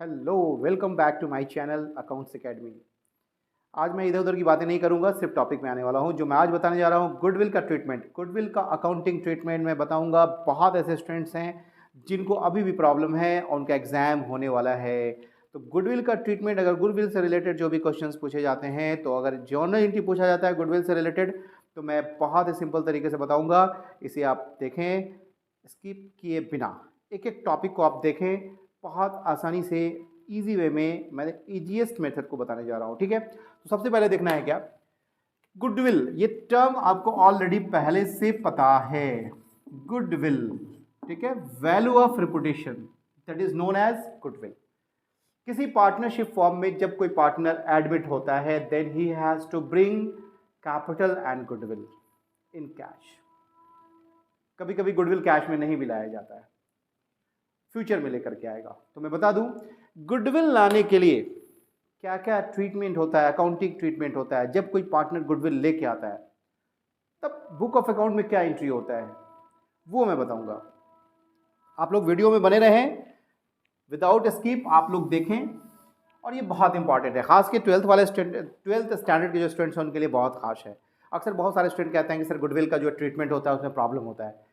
Hello, welcome back to my channel accounts academy. आज मैं इधर उधर की बातें नहीं करूंगा, सिर्फ टॉपिक में आने वाला हूं। जो मैं आज बताने जा रहा हूं, गुडविल का ट्रीटमेंट, गुडविल का अकाउंटिंग ट्रीटमेंट मैं बताऊंगा। बहुत ऐसे स्टूडेंट्स हैं जिनको अभी भी प्रॉब्लम है और उनका एग्जाम होने वाला है। तो गुडविल का ट्रीटमेंट, अगर गुडविल से रिलेटेड जो भी क्वेश्चंस पूछे जाते हैं, तो अगर जर्नल एंट्री पूछा जाता है गुडविल से रिलेटेड, तो मैं बहुत ही सिंपल तरीके से बताऊँगा। इसे आप देखें स्किप किए बिना, एक एक टॉपिक को आप देखें, बहुत आसानी से इजी वे में मैंने इजीएस्ट मेथड को बताने जा रहा हूँ। ठीक है, तो सबसे पहले देखना है क्या, गुडविल, ये टर्म आपको ऑलरेडी पहले से पता है। गुडविल, ठीक है, value of reputation, that is known as goodwill. किसी पार्टनरशिप फॉर्म में जब कोई पार्टनर एडमिट होता है, then he has to bring capital and goodwill in cash. कभी कभी गुडविल कैश में नहीं भी लाया जाता है, फ्यूचर में लेकर के आएगा। तो मैं बता दूं, गुडविल लाने के लिए क्या क्या ट्रीटमेंट होता है, अकाउंटिंग ट्रीटमेंट होता है। जब कोई पार्टनर गुडविल लेके आता है, तब बुक ऑफ अकाउंट में क्या एंट्री होता है, वो मैं बताऊंगा। आप लोग वीडियो में बने रहें, विदाउट स्किप आप लोग देखें। और ये बहुत इंपॉर्टेंट है, खास के ट्वेल्थ स्टैंडर्ड के जो स्टूडेंट्स हैं उनके लिए बहुत खास है। अक्सर बहुत सारे स्टूडेंट कहते हैं कि सर गुडविल का जो ट्रीटमेंट होता है उसमें प्रॉब्लम होता है।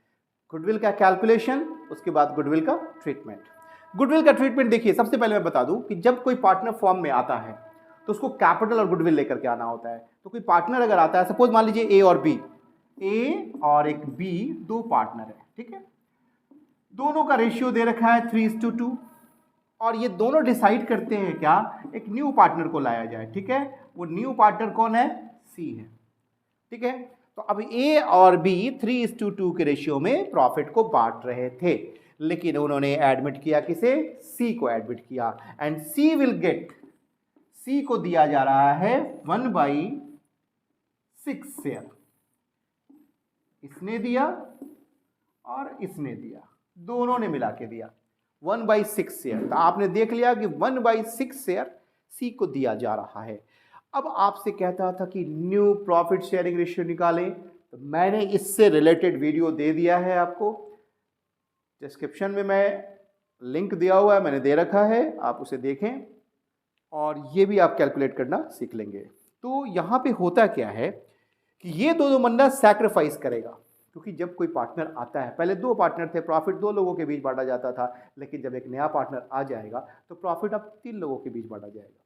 गुडविल का कैलकुलेशन, उसके बाद गुडविल का ट्रीटमेंट। गुडविल का ट्रीटमेंट देखिए, सबसे पहले मैं बता दूं कि जब कोई पार्टनर फॉर्म में आता है तो उसको कैपिटल और गुडविल लेकर के आना होता है। तो कोई पार्टनर अगर आता है, सपोज मान लीजिए ए और बी, ए और एक बी, दो पार्टनर है, ठीक है। दोनों का रेशियो दे रखा है 3:2 और ये दोनों डिसाइड करते हैं क्या, एक न्यू पार्टनर को लाया जाए, ठीक है। वो न्यू पार्टनर कौन है, सी है, ठीक है। तो अब ए और बी 3:2 के रेशियो में प्रॉफिट को बांट रहे थे, लेकिन उन्होंने एडमिट किया किसे, सी को एडमिट किया। एंड सी विल गेट, सी को दिया जा रहा है 1/6 शेयर। इसने दिया और इसने दिया, दोनों ने मिला के दिया 1/6 शेयर। तो आपने देख लिया कि 1/6 शेयर सी को दिया जा रहा है। अब आपसे कहता था कि न्यू प्रॉफिट शेयरिंग रेशियो निकालें, तो मैंने इससे रिलेटेड वीडियो दे दिया है आपको। डिस्क्रिप्शन में मैं लिंक दिया हुआ है, मैंने दे रखा है, आप उसे देखें और ये भी आप कैलकुलेट करना सीख लेंगे। तो यहाँ पे होता क्या है कि ये दो बंदा सैक्रिफाइस करेगा, क्योंकि जब कोई पार्टनर आता है, पहले दो पार्टनर थे, प्रॉफिट दो लोगों के बीच बांटा जाता था, लेकिन जब एक नया पार्टनर आ जाएगा तो प्रॉफिट अब 3 लोगों के बीच बांटा जाएगा।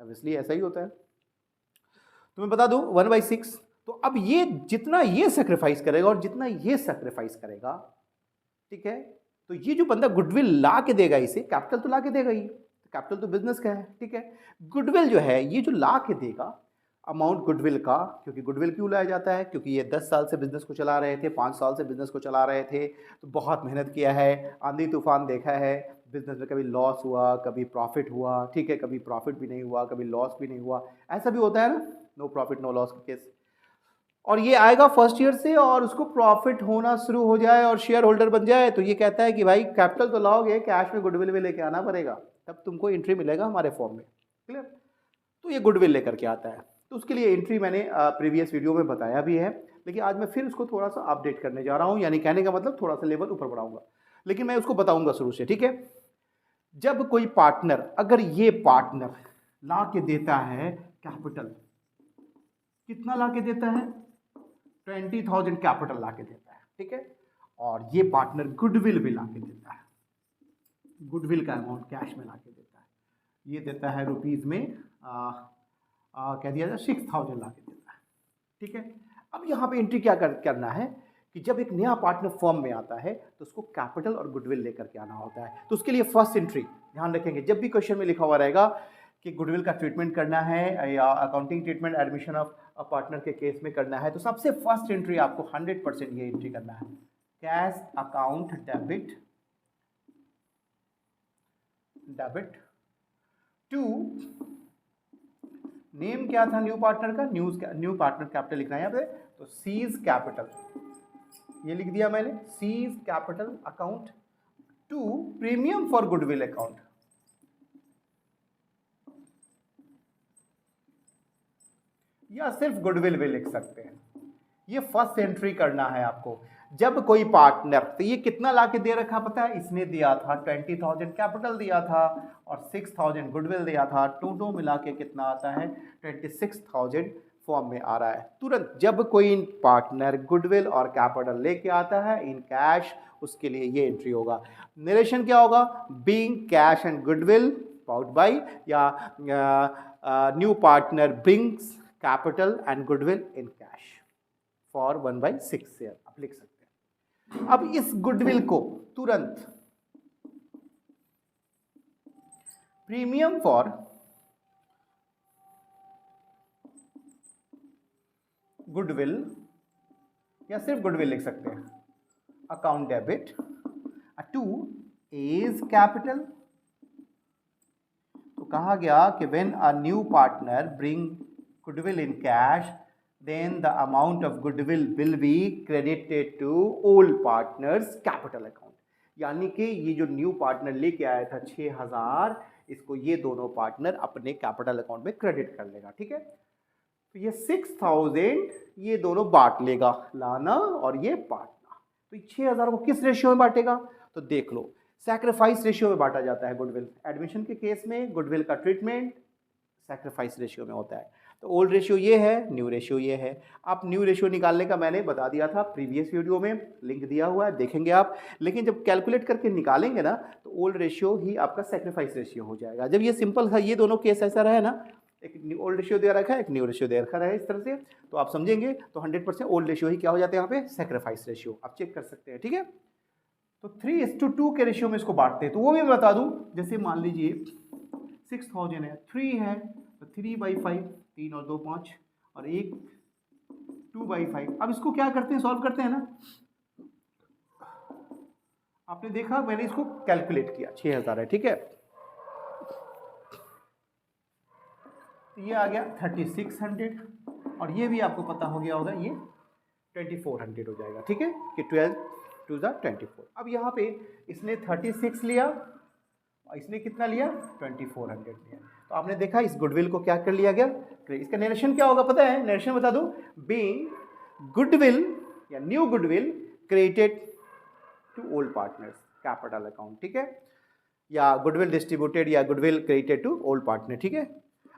अब इसलिए ऐसा ही होता है। तो मैं बता दूं 1/6। तो अब ये जितना ये सेक्रीफाइस करेगा और जितना ये सेक्रीफाइस करेगा, ठीक है, तो ये जो बंदा गुडविल ला के देगा, इसे कैपिटल तो ला के देगा ही, कैपिटल तो बिजनेस का है, ठीक है। गुडविल जो है, ये जो ला के देगा अमाउंट गुडविल का, क्योंकि गुडविल क्यों लाया जाता है, क्योंकि ये 10 साल से बिजनेस को चला रहे थे, 5 साल से बिजनेस को चला रहे थे, तो बहुत मेहनत किया है, आंधी तूफान देखा है बिजनेस में, कभी लॉस हुआ, कभी प्रॉफिट हुआ, ठीक है, कभी प्रॉफिट भी नहीं हुआ, कभी लॉस भी नहीं हुआ, ऐसा भी होता है ना, नो प्रॉफिट नो लॉस का केस। और ये आएगा फर्स्ट ईयर से और उसको प्रॉफिट होना शुरू हो जाए और शेयर होल्डर बन जाए, तो ये कहता है कि भाई कैपिटल तो लाओगे, कैश में गुडविल भी लेके आना पड़ेगा, तब तुमको एंट्री मिलेगा हमारे फॉर्म में, क्लियर। तो ये गुडविल लेकर के आता है, तो उसके लिए एंट्री मैंने प्रीवियस वीडियो में बताया भी है, लेकिन आज मैं फिर उसको थोड़ा सा अपडेट करने जा रहा हूँ, यानी कहने का मतलब थोड़ा सा लेवल ऊपर बढ़ाऊंगा, लेकिन मैं उसको बताऊंगा शुरू से, ठीक है। जब कोई पार्टनर, अगर ये पार्टनर ला के देता है कैपिटल, कितना ला के देता है, 20,000 कैपिटल ला के देता है, ठीक है, और ये पार्टनर गुडविल भी ला के देता है, गुडविल का अमाउंट कैश में ला के देता है, ये देता है रुपीज में कह दिया जाए 6,000 ला के देता है, ठीक है। अब यहाँ पे एंट्री क्या करना है कि जब एक नया पार्टनर फॉर्म में आता है तो उसको कैपिटल और गुडविल लेकर के आना होता है। तो उसके लिए फर्स्ट एंट्री ध्यान रखेंगे, जब भी क्वेश्चन में लिखा हुआ रहेगा कि गुडविल का ट्रीटमेंट करना है या accounting treatment admission of partner के केस में करना है, तो सबसे फर्स्ट एंट्री आपको 100% ये एंट्री करना है, cash account debit to, name क्या था न्यू पार्टनर का, न्यू पार्टनर कैपिटल लिखना है यहाँ पे, तो सीज कैपिटल, ये लिख दिया मैंने, C's capital account to premium for goodwill account, या सिर्फ गुडविल भी लिख सकते हैं। ये फर्स्ट एंट्री करना है आपको। जब कोई पार्टनर, तो ये कितना ला के दे रखा पता है, इसने दिया था 20,000 कैपिटल दिया था और 6,000 गुडविल दिया था, टोटल मिला के कितना आता है 26,000 फॉर्म में आ रहा है। तुरंत जब कोई पार्टनर गुडविल और कैपिटल लेके आता है इन कैश, उसके लिए ये एंट्री होगा। नरेशन क्या होगा, being cash and goodwill bought by, या new partner brings capital and goodwill in cash for 1/6 share, आप लिख सकते हैं। अब इस गुडविल को तुरंत प्रीमियम फॉर गुडविल, या सिर्फ गुडविल लिख सकते हैं, account debit to A's capital. तो कहा गया कि when a new partner bring goodwill in cash, then the amount of goodwill will be credited to old partners capital account। यानी कि ये जो न्यू पार्टनर लेके आया था 6,000, इसको ये दोनों पार्टनर अपने कैपिटल अकाउंट में क्रेडिट कर लेगा। ठीक है, तो ये 6,000 ये दोनों बांट लेगा, लाना और ये बांटना। तो 6,000 को किस रेशियो में बांटेगा, तो देख लो, सैक्रिफाइस रेशियो में बांटा जाता है गुडविल। एडमिशन के केस में गुडविल का ट्रीटमेंट सैक्रिफाइस रेशियो में होता है। तो ओल्ड रेशियो ये है, न्यू रेशियो ये है। आप न्यू रेशियो निकालने का मैंने बता दिया था प्रीवियस वीडियो में, लिंक दिया हुआ है, देखेंगे आप। लेकिन जब कैलकुलेट करके निकालेंगे ना, तो ओल्ड रेशियो ही आपका सैक्रिफाइस रेशियो हो जाएगा। जब ये सिंपल था, ये दोनों केस ऐसा रहे ना, एक ओल्ड रेशियो दे रखा है, एक न्यू रेशियो दे रखा है, इस तरह से, तो आप समझेंगे तो 100% ओल्ड रेशियो ही क्या हो जाता है यहाँ पे, सैक्रिफाइस रेशियो। आप चेक कर सकते हैं। ठीक है, तो 3:2 के रेशियो में इसको बांटते हैं। तो वो भी मैं बता दूं, जैसे मान लीजिए 6,000 है, 3 है तो 3/5, 3 और 2 5 और 1 2/5। अब इसको क्या करते हैं, सॉल्व करते हैं ना। आपने देखा, मैंने इसको कैलकुलेट किया, 6,000 है। ठीक है, ये आ गया 3600 और ये भी आपको पता हो गया होगा, ये 2400 हो जाएगा। ठीक है, कि 12 2 24। अब यहाँ पे इसने 36 लिया और इसने कितना लिया, 2400 लिया। तो आपने देखा इस गुडविल को क्या कर लिया गया। इसका नरेशन क्या होगा पता है, नरेशन बता दूं, बीइंग गुडविल या new goodwill created to old partners capital account. ठीक है, या गुडविल डिस्ट्रीब्यूटेड या goodwill created to old partner. ठीक है,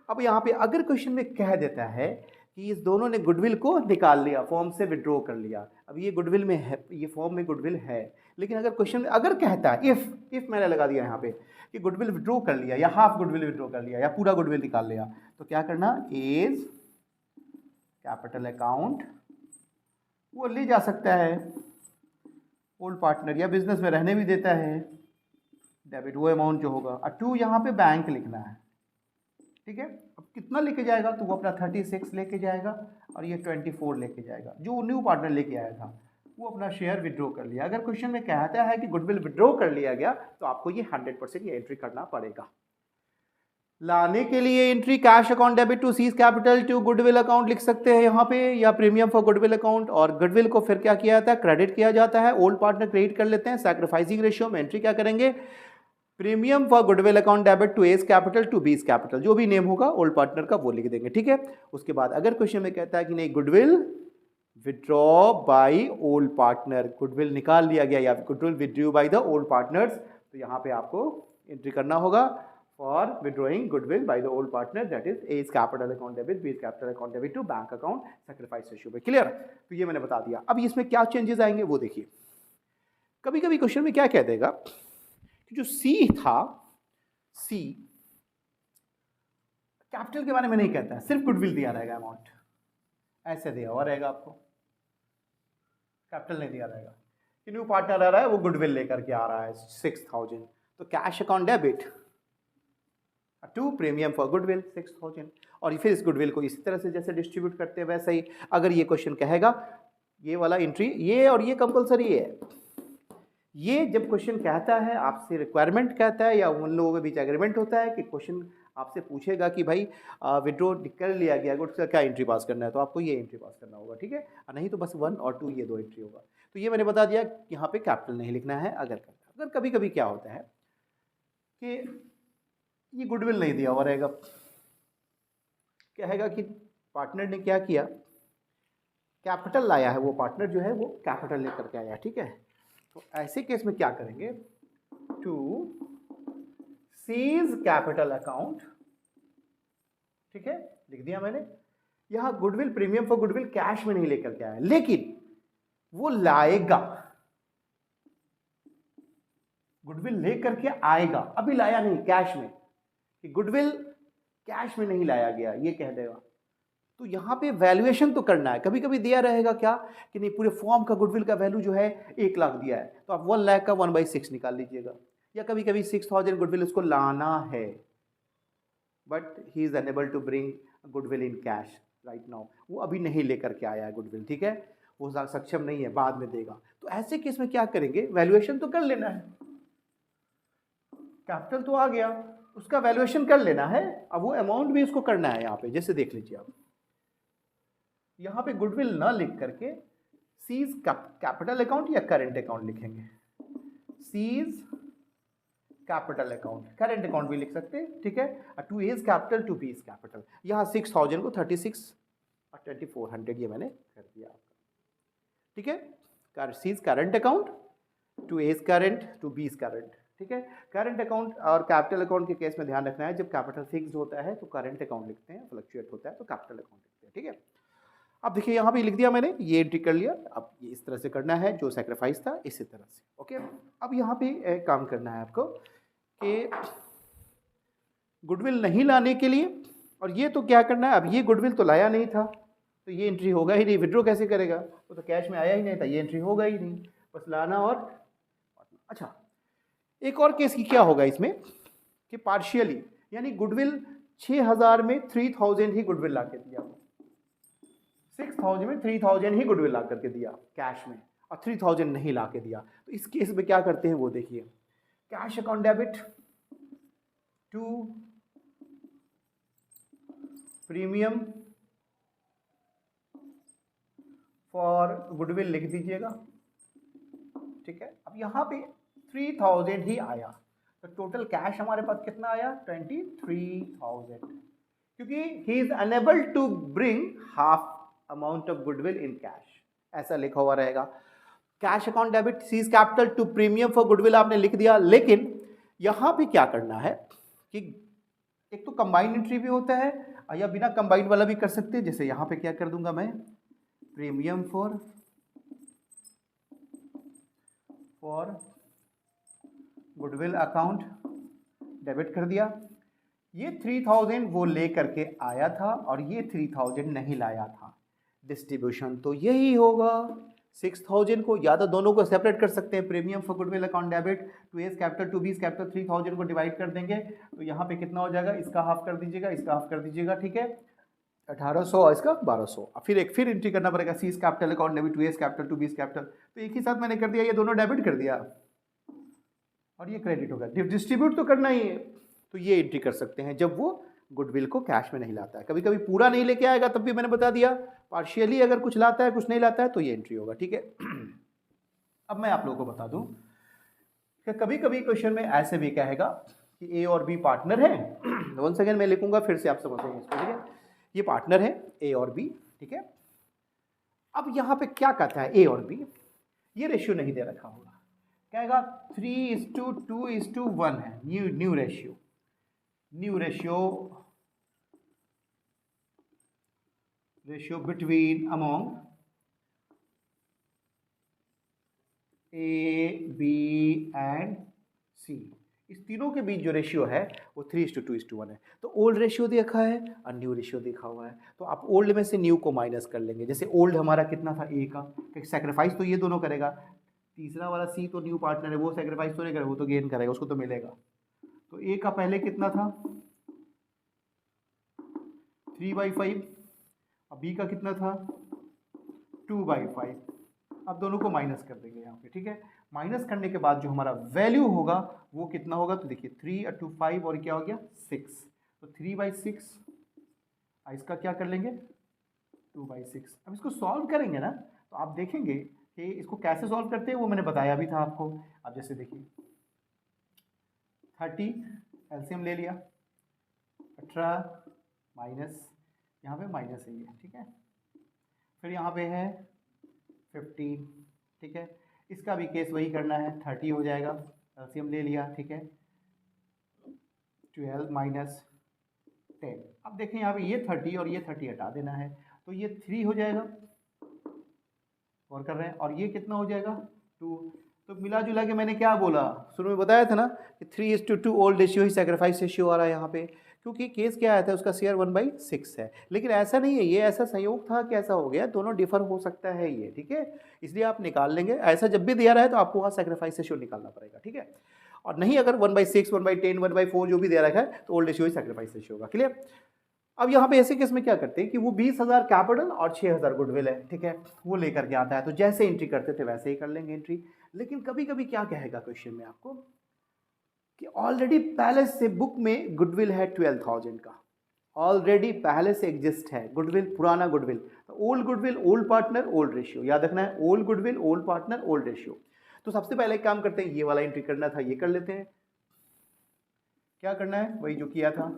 अब यहाँ पे अगर क्वेश्चन में कह देता है कि इस दोनों ने गुडविल को निकाल लिया, फॉर्म से विड्रॉ कर लिया, अब ये गुडविल में है, ये फॉर्म में गुडविल है, लेकिन अगर क्वेश्चन में अगर कहता है इफ मैंने लगा दिया यहाँ पे कि गुडविल विड्रॉ कर लिया, या हाफ गुडविल विड्रॉ कर लिया, या पूरा गुडविल निकाल लिया, तो क्या करना, एज कैपिटल अकाउंट वो ले जा सकता है ओल्ड पार्टनर, या बिजनेस में रहने भी देता है, डेबिट वो अमाउंट जो होगा, और 2 यहाँ पे बैंक लिखना है। ठीक है, अब कितना लेके जाएगा, तो वो अपना 36 लेके जाएगा और ये 24 लेके जाएगा। जो न्यू पार्टनर लेके आया था वो अपना शेयर विड्रॉ कर लिया। अगर क्वेश्चन में कहता है कि गुडविल विड्रॉ कर लिया गया, तो आपको ये 100% ये एंट्री करना पड़ेगा। लाने के लिए entry cash account debit to C's capital to goodwill account लिख सकते हैं यहाँ पे, या प्रीमियम फॉर गुडविल अकाउंट। और गुडविल को फिर क्या किया जाता है, क्रेडिट किया जाता है, ओल्ड पार्टनर क्रेडिट कर लेते हैं। सैक्रिफाइसिंग रेशियो में एंट्री क्या करेंगे, premium for goodwill account debit to A's capital to B's capital, जो भी नेम होगा ओल्ड पार्टनर का वो लिख देंगे। ठीक है, उसके बाद अगर क्वेश्चन में कहता है कि नहीं goodwill withdraw by old partner, goodwill निकाल लिया गया या goodwill withdraw by the old partners, तो यहाँ पे आपको एंट्री करना होगा for withdrawing goodwill by the old partner, that is A's capital account debit, B's capital account debit to bank account, sacrifice ratio पे। क्लियर, तो ये मैंने बता दिया। अब इसमें क्या चेंजेस आएंगे वो देखिए। कभी कभी क्वेश्चन में क्या कह देगा कि जो सी था, सी कैपिटल के बारे में नहीं कहता है, सिर्फ गुडविल दिया रहेगा, अमाउंट ऐसे दिया हुआ रहेगा, आपको कैपिटल नहीं दिया रहेगा। कि न्यू पार्टनर आ रहा है वो गुडविल लेकर के आ रहा है 6,000, तो cash account debit to premium for goodwill 6,000, और फिर इस गुडविल को इसी तरह से जैसे डिस्ट्रीब्यूट करते हैं वैसे ही। अगर ये क्वेश्चन कहेगा ये वाला एंट्री, ये और ये कंपलसरी है, ये जब क्वेश्चन कहता है आपसे, रिक्वायरमेंट कहता है या उन लोगों के बीच एग्रीमेंट होता है कि क्वेश्चन आपसे पूछेगा कि भाई विड्रॉ कर लिया गया, उसका क्या एंट्री पास करना है, तो आपको ये एंट्री पास करना होगा। ठीक है, नहीं तो बस 1 और 2 ये 2 एंट्री होगा। तो ये मैंने बता दिया, यहाँ पे कैपिटल नहीं लिखना है। अगर कभी कभी क्या होता है कि ये गुडविल नहीं दिया हुआ रहेगा, कहेगा कि पार्टनर ने क्या किया, कैपिटल लाया है, वो पार्टनर जो है वो कैपिटल लेकर के आया है, ठीक है। तो ऐसे केस में क्या करेंगे, टू सीज कैपिटल अकाउंट, ठीक है, लिख दिया मैंने। यहां goodwill, premium for goodwill cash में नहीं लेकर के आया, लेकिन वो लाएगा, गुडविल लेकर के आएगा, अभी लाया नहीं कैश में, कि गुडविल कैश में नहीं लाया गया, ये कह देगा। तो यहां पे वैल्यूएशन तो करना है। कभी कभी दिया रहेगा क्या कि नहीं, पूरे फॉर्म का गुडविल का वैल्यू जो है 1 लाख दिया है, तो आप 1 लाख का 1/6 निकाल लीजिएगा। या कभी कभी 6000 गुडविल उसको लाना है, but he is unable to bring goodwill in cash right now, वो अभी नहीं लेकर के आया है गुडविल, ठीक है, वो सक्षम नहीं है, बाद में देगा। तो ऐसे केस में क्या करेंगे, वैल्यूएशन तो कर लेना है, कैपिटल तो आ गया, उसका वैल्यूएशन कर लेना है। अब वो अमाउंट भी उसको करना है यहाँ पे, जैसे देख लीजिए आप, यहाँ पे गुडविल ना लिख करके सीज कैपिटल अकाउंट या करेंट अकाउंट लिखेंगे। C's capital account, current account भी लिख सकते हैं, ठीक है। To A's capital to B is capital, यहाँ 6000 को 36 और 2400 ये मैंने कर दिया आपका, ठीक है। C's current account, to A's current to B is current, ठीक है। करंट अकाउंट और कैपिटल अकाउंट के केस में ध्यान रखना है, जब कैपिटल फिक्स्ड होता है तो करंट अकाउंट लिखते हैं, फ्लक्चुएट होता है तो कैपिटल अकाउंट लिखते हैं, ठीक है। अब देखिए यहाँ पे लिख दिया मैंने, ये एंट्री कर लिया। अब ये इस तरह से करना है, जो सैक्रिफाइस था इसी तरह से, ओके। अब यहाँ पे एक काम करना है आपको कि गुडविल नहीं लाने के लिए, और ये तो क्या करना है, अब ये गुडविल तो लाया नहीं था, तो ये एंट्री होगा ही नहीं, विड्रॉ कैसे करेगा, वो तो कैश में आया ही नहीं था, ये एंट्री होगा ही नहीं, बस लाना और। अच्छा, एक और केस की क्या होगा इसमें कि पार्शियली, यानी गुडविल 6000 में 3000 ही गुडविल ला के दिया, 6000 में 3000 ही गुडविल ला करके दिया कैश में, और 3000 नहीं ला के दिया। तो इस केस में क्या करते हैं वो देखिए, cash account debit to premium for goodwill लिख दीजिएगा, ठीक है। अब यहाँ पे 3000 ही आया, तो टोटल कैश हमारे पास कितना आया, 23,000, क्योंकि he is unable to bring half amount of goodwill in cash, ऐसा लिखा हुआ रहेगा। Cash account debit C's capital to premium for goodwill आपने लिख दिया, लेकिन यहां पे क्या करना है कि एक तो कंबाइंड एंट्री भी होता है, या बिना कंबाइंड वाला भी कर सकते हैं। जैसे यहां पे क्या कर दूंगा मैं, premium for goodwill account debit कर दिया। ये 3000 वो ले करके आया था और ये 3000 नहीं लाया था, डिस्ट्रीब्यूशन तो यही होगा। 6000 को या तो दोनों को सेपरेट कर सकते हैं, premium for goodwill account debit to A's capital to B capital, 3000 को डिवाइड कर देंगे, तो यहाँ पे कितना हो जाएगा, इसका हाफ कर दीजिएगा, इसका हाफ कर दीजिएगा, ठीक है, 1800 और इसका 1200। फिर एंट्री करना पड़ेगा, C's capital account debit to A's capital to B capital, तो एक ही साथ मैंने कर दिया, ये दोनों डेबिट कर दिया और ये क्रेडिट होगा, डिस्ट्रीब्यूट तो करना ही है। तो ये एंट्री कर सकते हैं जब वो गुडविल को कैश में नहीं लाता है। कभी कभी पूरा नहीं लेके आएगा, तब भी मैंने बता दिया, पार्शियली अगर कुछ लाता है कुछ नहीं लाता है तो ये एंट्री होगा, ठीक है। अब मैं आप लोगों को बता दूं कि कभी कभी क्वेश्चन में ऐसे भी कहेगा कि ए और बी पार्टनर है, वन सेकेंड मैं लिखूंगा फिर से आप समझेंगे इसको, ठीक है। ये पार्टनर है ए और बी, ठीक है। अब यहाँ पे क्या कहता है ए और बी, ये रेशियो नहीं दे रखा होगा, कहेगा 3:2:1 है, new ratio between among A B and C, इस तीनों के बीच जो रेशियो है वो 3:2:1 है। तो ओल्ड रेशियो देखा है और न्यू रेशियो देखा हुआ है, तो आप ओल्ड में से न्यू को माइनस कर लेंगे। जैसे ओल्ड हमारा कितना था ए का, सेक्रीफाइस तो ये दोनों करेगा, तीसरा वाला सी तो न्यू पार्टनर है, वो सेक्रीफाइस तो नहीं करेगा, वो तो गेन करेगा, उसको तो मिलेगा। तो ए का पहले कितना था 3/5, अब बी का कितना था 2/5। अब दोनों को माइनस कर देंगे यहाँ पे, ठीक है। माइनस करने के बाद जो हमारा वैल्यू होगा वो कितना होगा, तो देखिए 3 और 2 5 और क्या हो गया 6, तो 3/6, इसका क्या कर लेंगे 2/6। अब इसको सॉल्व करेंगे ना, तो आप देखेंगे कि इसको कैसे सॉल्व करते हैं वो मैंने बताया भी था आपको। अब जैसे देखिए 30 एलसीएम ले लिया, 18 माइनस, यहाँ पे माइनस है ये, ठीक है, फिर यहाँ पे है 15, ठीक है। इसका भी केस वही करना है, 30 हो जाएगा, एलसीएम ले लिया, ठीक है। 12 माइनस 10, अब देखें यहाँ पे ये 30 और ये 30 हटा देना है, तो ये 3 हो जाएगा, और कर रहे हैं, और ये कितना हो जाएगा 2। तो मिला जुला के मैंने क्या बोला, शुरू में बताया था ना कि 3:2 ओल्ड रेशियो ही सैक्रिफाइस रेशियो आ रहा है यहाँ पे, क्योंकि केस क्या आया था, उसका शेयर 1/6 है। लेकिन ऐसा नहीं है, ये ऐसा संयोग था कि ऐसा हो गया, दोनों डिफर हो सकता है ये, ठीक है। इसलिए आप निकाल लेंगे, ऐसा जब भी दिया रहा है तो आपको वहाँ सैक्रिफाइस रेशियो निकालना पड़ेगा, ठीक है। और नहीं अगर 1/6, 1/10, 1/4 जो भी दे रखा है तो ओल्ड रेशियो ही सैक्रिफाइस रेशियो होगा, क्लियर। अब यहाँ पे ऐसे केस में क्या करते हैं कि वो 20,000 कैपिटल और 6,000 गुडविल है, ठीक है, वो लेकर के आता है, तो जैसे एंट्री करते थे वैसे ही कर लेंगे एंट्री। लेकिन कभी कभी क्या कहेगा क्वेश्चन में आपको कि ऑलरेडी पहले से बुक में गुडविल है 12,000 का, ऑलरेडी पहले से एग्जिस्ट है गुडविल, पुराना गुडविल, तो old goodwill old partner old ratio, याद रखना है, old goodwill old partner old ratio. तो सबसे पहले एक काम करते हैं, ये वाला एंट्री करना था, ये कर लेते हैं। क्या करना है, वही जो किया था,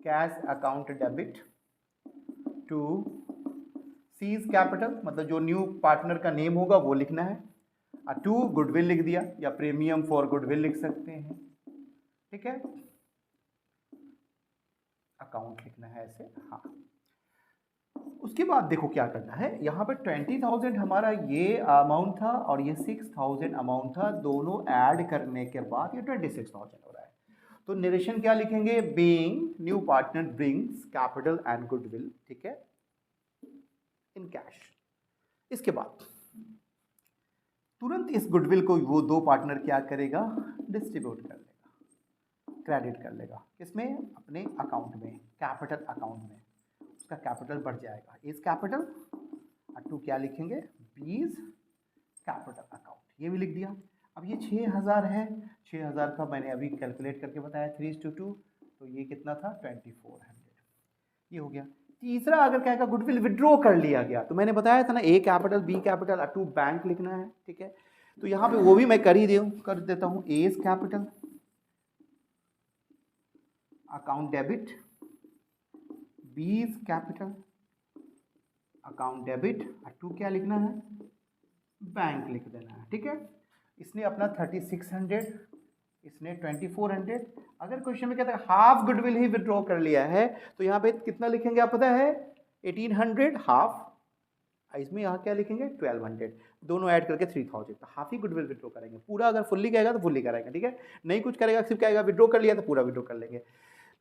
cash account debit to C's capital, मतलब जो न्यू पार्टनर का नेम होगा वो लिखना है, और टू गुडविल लिख दिया, या प्रीमियम फॉर गुडविल लिख सकते हैं, ठीक है, अकाउंट लिखना है ऐसे, हाँ। उसके बाद देखो क्या करना है, यहाँ पे 20,000 हमारा ये अमाउंट था और ये 6,000 अमाउंट था, दोनों ऐड करने के बाद ये 26,000 हो रहा है। तो नरेशन क्या लिखेंगे, being new partner brings capital and goodwill, ठीक है, इन कैश। इसके बाद तुरंत इस गुडविल को वो दो पार्टनर क्या करेगा, डिस्ट्रीब्यूट कर लेगा, क्रेडिट कर लेगा, किसमें, अपने अकाउंट में, कैपिटल अकाउंट में, उसका कैपिटल बढ़ जाएगा, इस कैपिटल, और टू क्या लिखेंगे, बीज कैपिटल अकाउंट, ये भी लिख दिया। अब ये 6,000 है, 6,000 का मैंने अभी कैलकुलेट करके बताया 3:2, तो ये कितना था 2400, ये हो गया। तीसरा अगर कहेगा गुडविल विड्रॉ कर लिया गया, तो मैंने बताया था ना, ए कैपिटल बी कैपिटल और टू बैंक लिखना है, ठीक है। तो यहाँ पे वो भी मैं कर देता हूँ, A capital account debit, B's capital account debit, और टू क्या लिखना है, बैंक लिख देना है, ठीक है। इसने अपना 3600, इसने 2400। अगर क्वेश्चन में कहता है हाफ गुडविल ही विड्रॉ कर लिया है, तो यहाँ पे कितना लिखेंगे आप पता है, 1800 हाफ, इसमें यहाँ क्या लिखेंगे 1200, दोनों ऐड करके 3000, तो हाफ ही गुडविल विड्रॉ करेंगे, पूरा अगर फुल्ली कहेगा तो फुल्ली करेंगे, ठीक है। नहीं कुछ करेगा, सिर्फ कहेगा विड्रॉ कर लिया तो पूरा विड्रॉ कर लेंगे।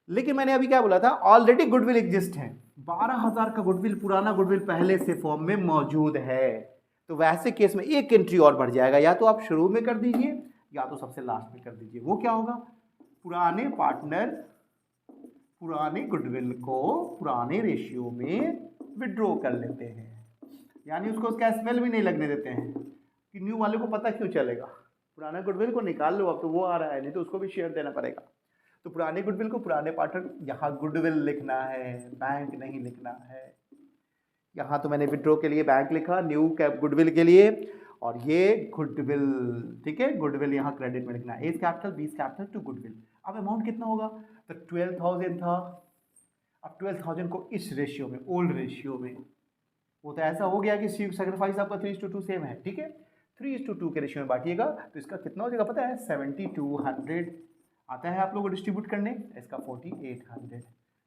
लेकिन मैंने अभी क्या बोला था, ऑलरेडी गुडविल एग्जिस्ट है, 12,000 का गुडविल, पुराना गुडविल पहले से फॉर्म में मौजूद है, तो वैसे केस में एक एंट्री और बढ़ जाएगा, या तो आप शुरू में कर दीजिए या तो सबसे लास्ट में कर दीजिए। वो क्या होगा, पुराने पार्टनर पुराने गुडविल को पुराने रेशियो में विड्रॉ कर लेते हैं, यानी उसको उसका स्मेल भी नहीं लगने देते हैं, कि न्यू वाले को पता क्यों चलेगा, पुराना गुडविल को निकाल लो, अब तो वो आ रहा है, नहीं तो उसको भी शेयर देना पड़ेगा। तो पुराने गुडविल को पुराने पार्टनर, यहाँ गुडविल लिखना है, बैंक नहीं लिखना है। यहाँ तो मैंने विड्रॉ के लिए बैंक लिखा, न्यू कैप गुडविल के लिए, और ये गुडविल, ठीक है, गुडविल यहाँ क्रेडिट में लिखना है, A's capital B's capital to goodwill. अब अमाउंट कितना होगा, तो 12,000 था, अब 12,000 को इस रेशियो में, ओल्ड रेशियो में, वो तो ऐसा हो गया कि सैक्रिफाइस आपका 3:2 सेम है, ठीक है, 3:2 के रेशियो में बांटिएगा, तो इसका कितना हो जाएगा पता है, 7200 आता है आप लोग को डिस्ट्रीब्यूट करने, इसका 4800।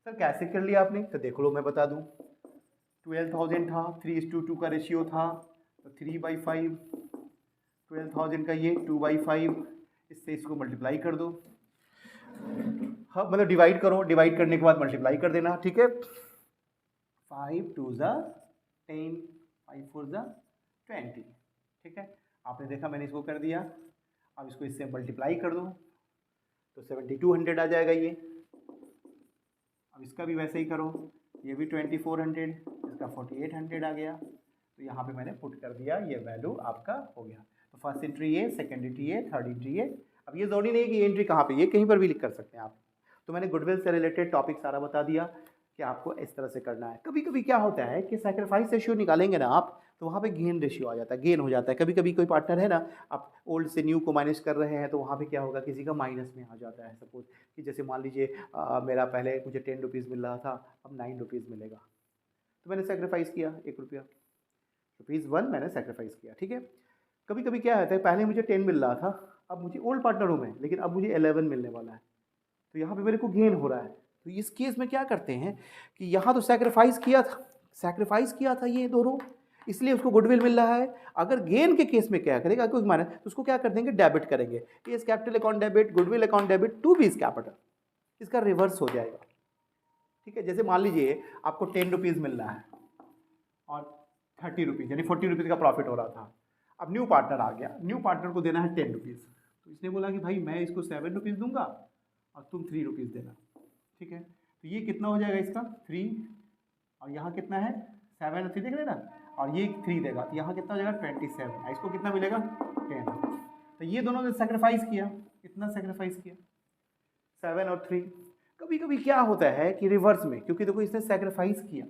सर कैसे कर लिया आपने, तो देख लो मैं बता दूं, 12,000 था, 3:2 का रेशियो था, तो 3/5, 12,000 का ये 2/5, इससे इसको मल्टीप्लाई कर दो, हाँ मतलब डिवाइड करो, डिवाइड करने के बाद मल्टीप्लाई कर देना, ठीक है, 5 2 10, 5 4 20, ठीक है। आपने देखा मैंने इसको कर दिया, अब इसको इससे मल्टीप्लाई कर दो तो 7200 आ जाएगा ये। अब इसका भी वैसे ही करो, ये भी 2400, इसका 4800 आ गया, तो यहाँ पे मैंने पुट कर दिया, ये वैल्यू आपका हो गया। तो फर्स्ट एंट्री ये, सेकंड एंट्री ये, थर्ड एंट्री ये। अब ये जरूरी नहीं है कि ये एंट्री कहाँ पे, ये कहीं पर भी लिख कर सकते हैं आप। तो मैंने गुडविल से रिलेटेड टॉपिक सारा बता दिया कि आपको इस तरह से करना है। कभी कभी क्या होता है कि सैक्रिफाइस रेशियो निकालेंगे ना आप, तो वहाँ पे गेन रेशियो आ जाता है, गेन हो जाता है। कभी कभी कोई पार्टनर है ना, आप ओल्ड से न्यू को माइनस कर रहे हैं, तो वहाँ पे क्या होगा, किसी का माइनस में आ जाता है। सपोज कि जैसे मान लीजिए मेरा पहले मुझे 10 रुपीज़ मिल रहा था, अब 9 रुपीज़ मिलेगा, तो मैंने सेक्रीफाइस किया 1 रुपया, ₹1 मैंने सेक्रीफाइस किया, ठीक है। कभी कभी क्या होता है, पहले मुझे 10 मिल रहा था, अब मुझे ओल्ड पार्टनर हूँ मैं, लेकिन अब मुझे 11 मिलने वाला है, तो यहाँ पे मेरे को गेन हो रहा है। तो इस केस में क्या करते हैं कि यहाँ तो सेक्रीफाइस किया था ये दोनों, इसलिए उसको गुडविल मिल रहा है। अगर गेन के केस में क्या करेगा, कोई माने तो उसको क्या कर देंगे, डेबिट करेंगे। A is capital account debit, goodwill account debit to B is capital, इसका रिवर्स हो जाएगा, ठीक है। जैसे मान लीजिए आपको 10 रुपीज़ मिल रहा है और 30 रुपीज़ यानी 40 रुपीज़ का प्रॉफिट हो रहा था। अब न्यू पार्टनर आ गया, न्यू पार्टनर को देना है 10 रुपीज़, तो इसने बोला कि भाई मैं इसको 7 रुपीज़ दूंगा और तुम 3 रुपीज़ देना, ठीक है। तो ये कितना हो जाएगा इसका 3, और यहाँ कितना है 7 और 3 देख लेना, और ये 3 देगा, तो यहाँ कितना हो जाएगा 27, इसको कितना मिलेगा 10। तो ये दोनों ने सेक्रीफाइस किया, कितना सेक्रीफाइस किया 7 और 3। कभी कभी क्या होता है कि रिवर्स में, क्योंकि देखो इसने सेक्रीफाइस किया,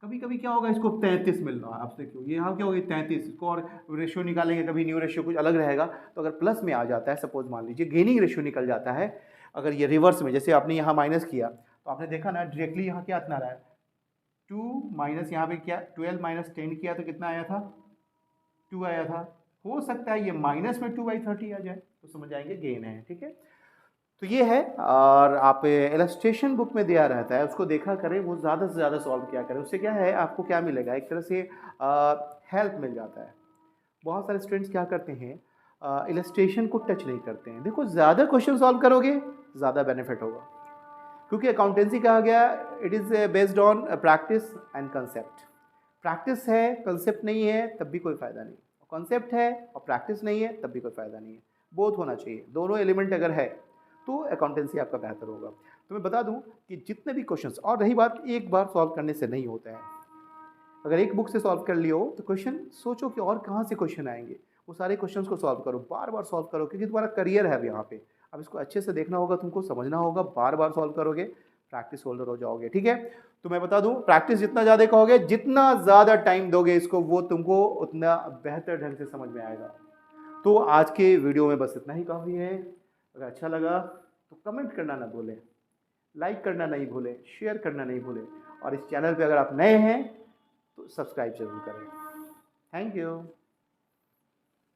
कभी कभी क्या होगा इसको 33 मिल रहा है आपसे, क्यों ये यहाँ क्या होगी 33, इसको और रेशियो निकालेंगे, कभी न्यू रेशियो कुछ अलग रहेगा। तो अगर प्लस में आ जाता है, सपोज मान लीजिए गेनिंग रेशियो निकल जाता है, अगर ये रिवर्स में, जैसे आपने यहाँ माइनस किया तो आपने देखा ना डायरेक्टली यहाँ क्या इतना रहा है 2 माइनस, यहाँ पे क्या 12 माइनस 10 किया तो कितना आया था 2 आया था। हो सकता है ये माइनस में 2/30 आ जाए, तो समझ आएंगे गेन है, ठीक है। तो ये है, और आप इलस्ट्रेशन बुक में दिया रहता है, उसको देखा करें, वो ज़्यादा से ज़्यादा सॉल्व किया करें, उससे क्या है आपको क्या मिलेगा, एक तरह से हेल्प मिल जाता है। बहुत सारे स्टूडेंट्स क्या करते हैं इलस्ट्रेशन को टच नहीं करते हैं। देखो ज़्यादा क्वेश्चन सॉल्व करोगे ज़्यादा बेनिफिट होगा, क्योंकि अकाउंटेंसी कहा गया it is based on practice and concept. Practice है कंसेप्ट नहीं है तब भी कोई फ़ायदा नहीं, कॉन्सेप्ट है और प्रैक्टिस नहीं है तब भी कोई फ़ायदा नहीं है, बोथ होना चाहिए, दोनों एलिमेंट अगर है तो अकाउंटेंसी आपका बेहतर होगा। तो मैं बता दूं कि जितने भी क्वेश्चंस, और रही बात एक बार सॉल्व करने से नहीं होता है, अगर एक बुक से सॉल्व कर लियो तो क्वेश्चन सोचो कि और कहाँ से क्वेश्चन आएंगे, वो सारे क्वेश्चंस को सॉल्व करो, बार बार सॉल्व करो, क्योंकि तुम्हारा करियर है अब यहाँ पे, अब इसको अच्छे से देखना होगा, तुमको समझना होगा, बार बार सॉल्व करोगे, प्रैक्टिस होल्डर हो जाओगे, ठीक है। तो मैं बता दूं प्रैक्टिस जितना ज़्यादा करोगे, जितना ज़्यादा टाइम दोगे इसको, वो तुमको उतना बेहतर ढंग से समझ में आएगा। तो आज के वीडियो में बस इतना ही काफ़ी है। अगर अच्छा लगा तो कमेंट करना ना भूलें, लाइक करना नहीं भूलें, शेयर करना नहीं भूलें, और इस चैनल पे अगर आप नए हैं तो सब्सक्राइब जरूर करें। Thank you.